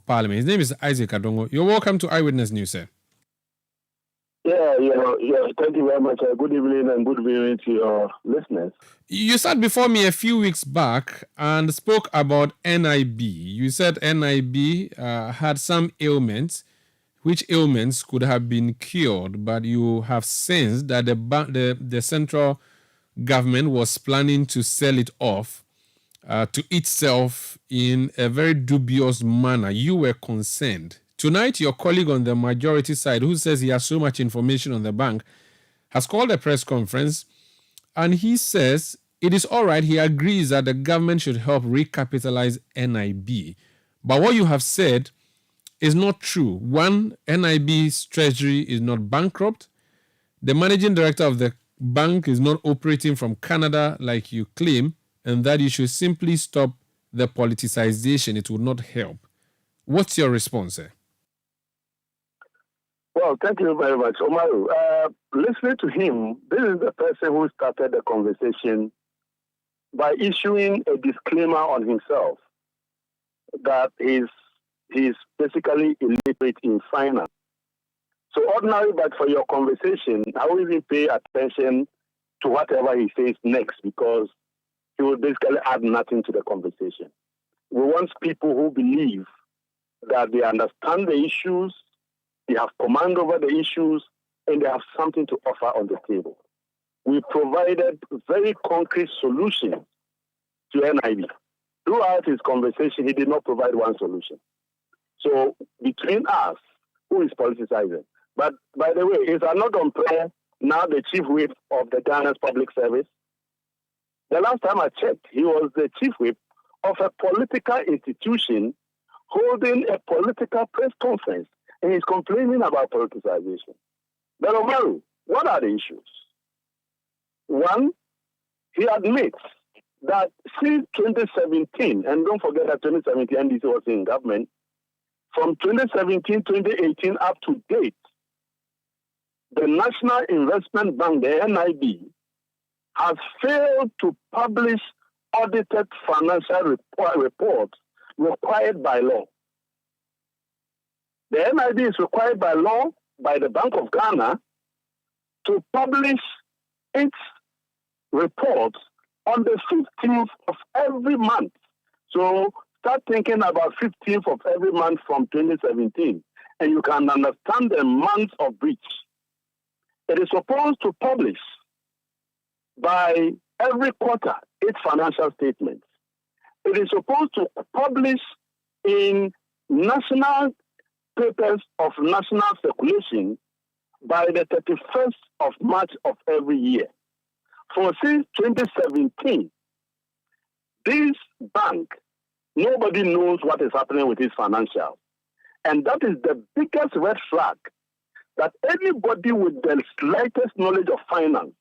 Parliament. His name is Isaac Adongo. You're welcome to Eyewitness News, sir. Yeah. Thank you very much. Good evening and good evening to your listeners. You sat before me a few weeks back and spoke about NIB. You said NIB had some ailments, which ailments could have been cured, but you have sensed that the central government was planning to sell it off to itself in a very dubious manner. You were concerned. Tonight, your colleague on the majority side, who says he has so much information on the bank, has called a press conference, and he says it is all right. He agrees that the government should help recapitalize NIB. But what you have said is not true. One, NIB's treasury is not bankrupt. The managing director of the bank is not operating from Canada like you claim, and that you should simply stop the politicization. It would not help. What's your response, sir? Well, thank you very much, Omaru. Listening to him, this is the person who started the conversation by issuing a disclaimer on himself that he's basically illiterate in finance. So ordinary, but for your conversation, I will even pay attention to whatever he says next, because he will basically add nothing to the conversation. We want people who believe that they understand the issues, they have command over the issues, and they have something to offer on the table. We provided very concrete solutions to NIB. Throughout his conversation, he did not provide one solution. So between us, who is politicizing? But by the way, is Annoh Dompreh now the chief whip of the Ghana's public service? The last time I checked, he was the chief whip of a political institution holding a political press conference, and he's complaining about politicization. But Omaru, what are the issues? One, he admits that since 2017, and don't forget that 2017 NDC was in government, from 2017, 2018 up to date, the National Investment Bank, the NIB, has failed to publish audited financial reports required by law. The NIB is required by law by the Bank of Ghana to publish its reports on the 15th of every month. So start thinking about 15th of every month from 2017, and you can understand the months of breach. It is supposed to publish by every quarter its financial statements. It is supposed to publish in national papers of national circulation by the 31st of March of every year. For since 2017, this bank, nobody knows what is happening with its financials. And that is the biggest red flag, that anybody with the slightest knowledge of finance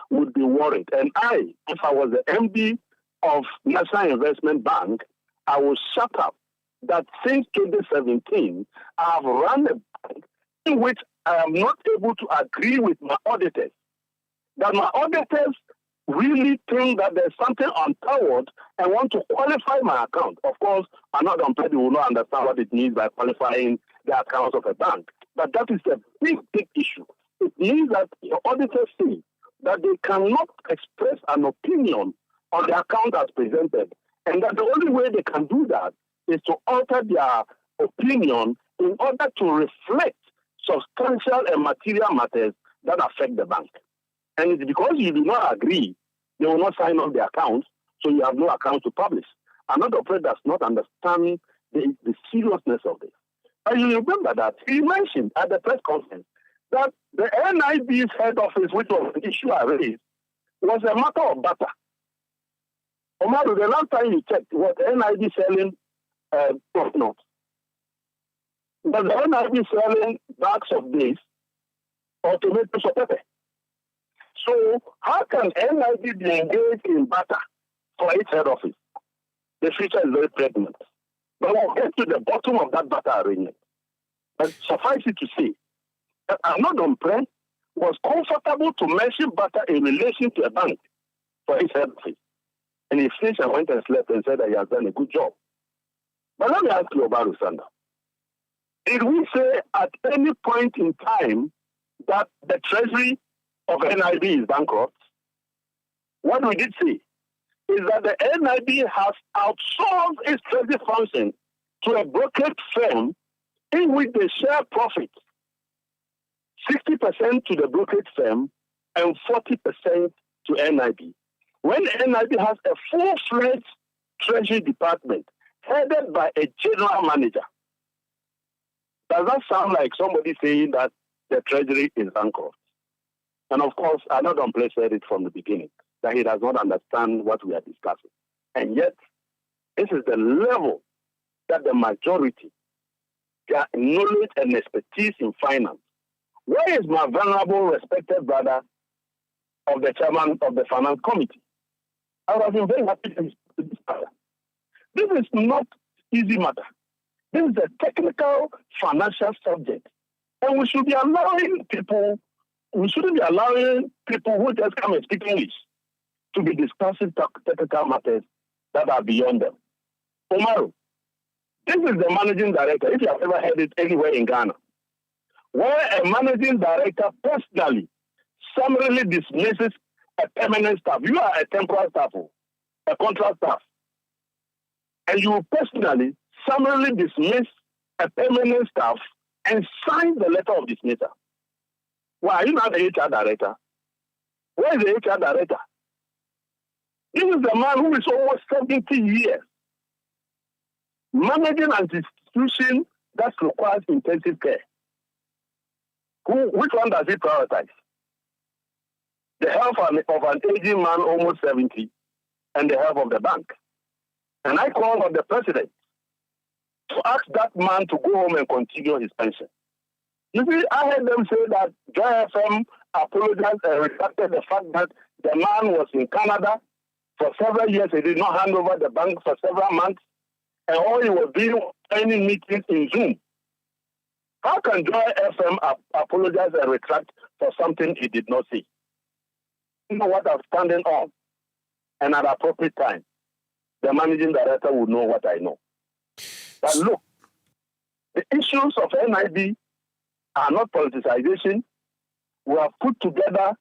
would be worried. And I, if I was the MD of National Investment Bank, I would shut up that since 2017, I have run a bank in which I am not able to agree with my auditors. That my auditors really think that there's something untoward and want to qualify my account. Of course, Annoh Dompreh will not understand what it means by qualifying the accounts of a bank. But that is a big issue. It means that your auditors say that they cannot express an opinion on the account as presented, and that the only way they can do that is to alter their opinion in order to reflect substantial and material matters that affect the bank. And it's because you do not agree, they will not sign off the accounts, so you have no account to publish. Annoh Dompreh does not understand the seriousness of this. And you remember that he mentioned at the press conference that the NIB's head office, which was the issue I raised, was a matter of butter. Omaru, the last time you checked, was NIB selling nuts? Was the NIB selling bags of beans or tomatoes or pepper? So how can NIB be engaged in butter for its head office? The future is very pregnant. But we'll get to the bottom of that butter arrangement. But suffice it to say that Annoh Dompreh was comfortable to mention butter in relation to a bank for his head office. And he finished and went and slept and said that he has done a good job. But let me ask you about Rusanda. Did we say at any point in time that the treasury of NIB is bankrupt? What we did say is that the NIB has outsourced its treasury function to a brokerage firm in which they share profits, 60% to the brokerage firm and 40% to NIB. When NIB has a full-fledged treasury department headed by a general manager, does that sound like somebody saying that the treasury is bankrupt? And of course, Annoh Dompreh said it from the beginning, that he does not understand what we are discussing. And yet, this is the level that the majority, their knowledge and expertise in finance. Where is my venerable, respected brother of the chairman of the finance committee? I would have been very happy to this matter. This is not easy matter. This is a technical financial subject. And we should be allowing people, we shouldn't be allowing people who just come and speak English to be discussing technical matters that are beyond them. Umaru, this is the managing director, if you have ever heard it anywhere in Ghana, where a managing director personally summarily dismisses a permanent staff. You are a temporary staff, a contract staff, and you personally summarily dismiss a permanent staff and sign the letter of dismissal. Why are you not the HR director? Where is the HR director? This is the man who is almost 70 years managing an institution that requires intensive care. Which one does he prioritize? The health of an aging man almost 70 and the health of the bank. And I called on the president to ask that man to go home and continue his pension. You see, I heard them say that Joy FM apologized and retracted the fact that the man was in Canada for several years. He did not hand over the bank for several months. And all he was doing was any meetings in Zoom. How can Joy FM apologize and retract for something he did not say? You know what I'm standing on. And at appropriate time, the managing director will know what I know. But look, the issues of NIB are not politicization. We have put together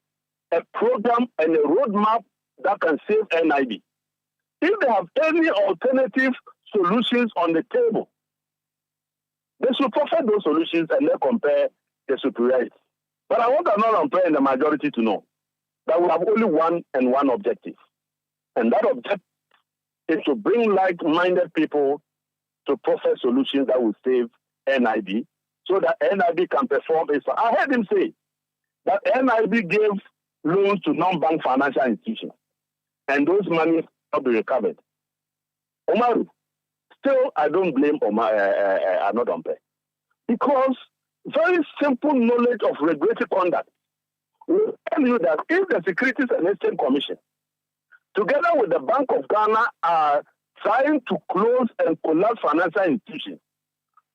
a program and a roadmap that can save NIB. If they have any alternative solutions on the table, they should proffer those solutions and then compare the superiority. But I want Annoh Dompreh and the majority to know that we have only one objective. And that objective is to bring like-minded people to proffer solutions that will save NIB so that NIB can perform its... I heard him say that NIB gave loans to non-bank financial institutions and those monies will be recovered. Umaru, still I don't blame Annoh Dompreh because very simple knowledge of regulatory conduct will tell you that if the Securities and Exchange Commission, together with the Bank of Ghana, are trying to close and collapse financial institutions,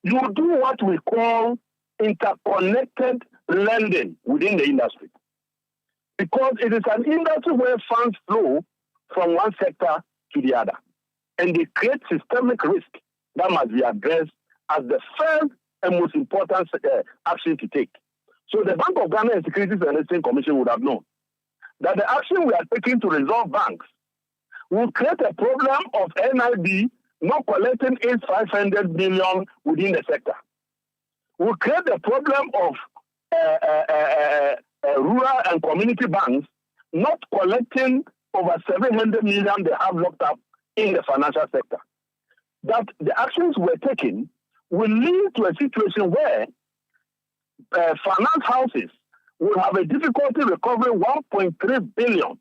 you do what we call interconnected lending within the industry. Because it is an industry where funds flow from one sector to the other. And they create systemic risk that must be addressed as the first and most important action to take. So the Bank of Ghana and Securities and Exchange Commission would have known that the action we are taking to resolve banks will create a problem of NIB not collecting its 500 million within the sector. Will create a problem of rural and community banks not collecting over 700 million they have locked up in the financial sector. That the actions we're taking will lead to a situation where finance houses will have a difficulty recovering 1.3 billion.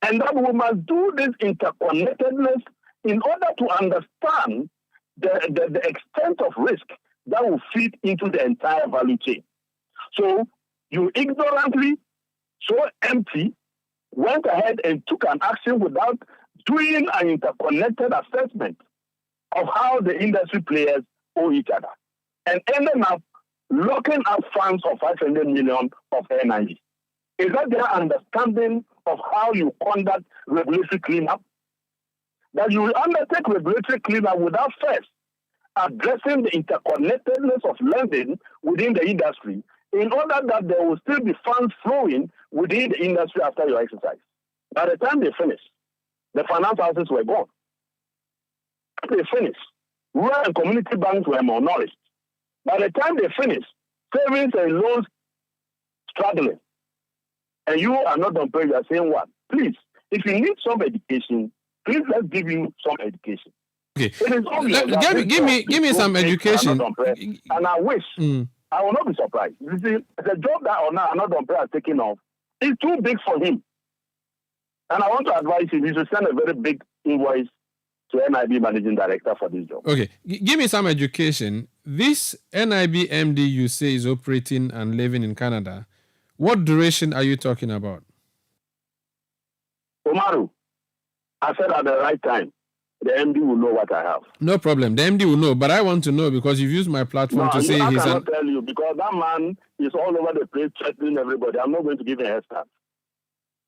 And that we must do this interconnectedness in order to understand the extent of risk that will feed into the entire value chain. So you ignorantly, so empty, went ahead and took an action without doing an interconnected assessment of how the industry players owe each other and ended up locking up funds of 500 million of NIB. Is that their understanding of how you conduct regulatory cleanup? That you will undertake regulatory cleanup without first addressing the interconnectedness of lending within the industry in order that there will still be funds flowing within the industry after your exercise. By the time they finished, the finance houses were gone. They finished. Rural and community banks were malnourished. By the time they finished, savings and loans struggling. And you are not on prayer, you are saying what? Please, if you need some education, please let's give you some education. Okay. It is obvious give me some education. And I wish I will not be surprised. You see, the job that Annoh Dompreh has taken off is too big for him. And I want to advise him, he should send a very big invoice to NIB managing director for this job. Okay, give me some education. This NIB MD you say is operating and living in Canada. What duration are you talking about? Omaru, I said at the right time, the MD will know what I have. No problem. The MD will know, but I want to know because you've used my platform to say I cannot tell you because that man is all over the place threatening everybody. I'm not going to give him a head start.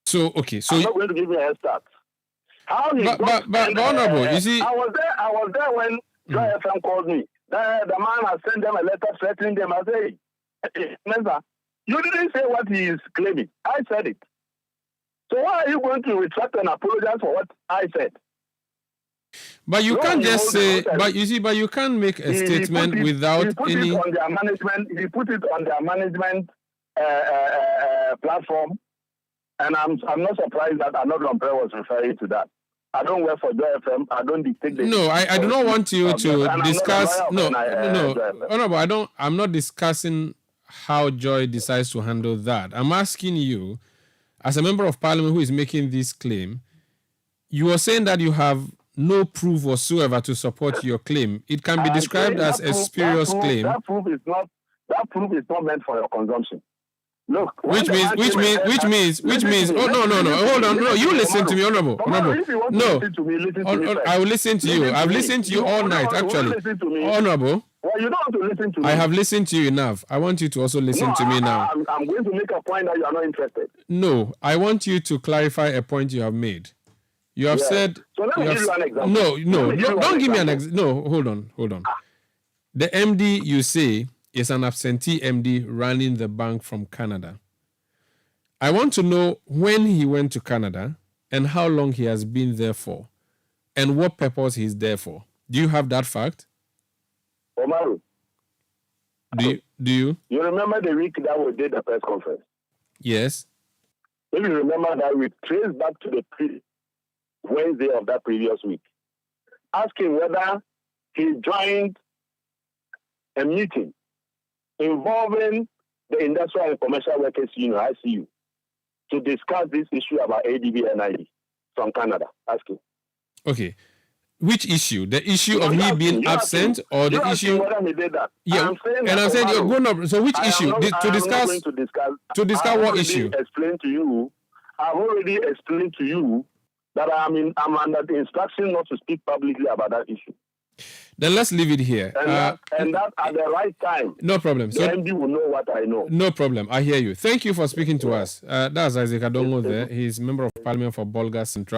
So I'm not going to give him a head start. But Honorable, you see, I was there when Joy FM called me. The man has sent them a letter threatening them. I say, hey, you didn't say what he is claiming. I said it. So why are you going to retract and apologize for what I said? But you can't just say. But you can't make a statement without any. He put it on their management platform, and I'm not surprised that Annoh Dompreh was referring to that. I don't work for Joy FM. I don't dictate. No, I do not want you to discuss. No. Honorable, I'm not discussing how Joy decides to handle that. I'm asking you, as a member of parliament who is making this claim, you are saying that you have no proof whatsoever to support your claim. It can be described as a spurious claim. That proof is not meant for your consumption. Look, which means. Oh no. Hold on. No, you listen to me, Honorable. No, I will listen to you. I've listened to you all night, actually. Honorable. Well, you don't have to listen to me. I have listened to you enough. I want you to also listen to me now. I'm going to make a point that you are not interested. No, I want you to clarify a point you have made. You have said. So let me give you an example. No, don't give me an example. No, hold on. The MD you say is an absentee MD running the bank from Canada. I want to know when he went to Canada and how long he has been there for and what purpose he's there for. Do you have that fact? Omaru. Do you? You remember the week that we did the press conference? Yes. If you remember that, we traced back to the Wednesday of that previous week, asking whether he joined a meeting involving the Industrial and Commercial Workers Union, ICU, to discuss this issue about ADB and NIB from Canada. Asking. Okay. Which issue? The issue of me being absent or the issue? Whether he did that. Yeah. I'm saying you're going up. So which issue? To discuss what issue? I've already explained to you that I'm under the instruction not to speak publicly about that issue. Then let's leave it here. And that at the right time. No problem. So the MD will know what I know. No problem. I hear you. Thank you for speaking to us. That's Isaac Adongo there. He's member of parliament for Bolga Central.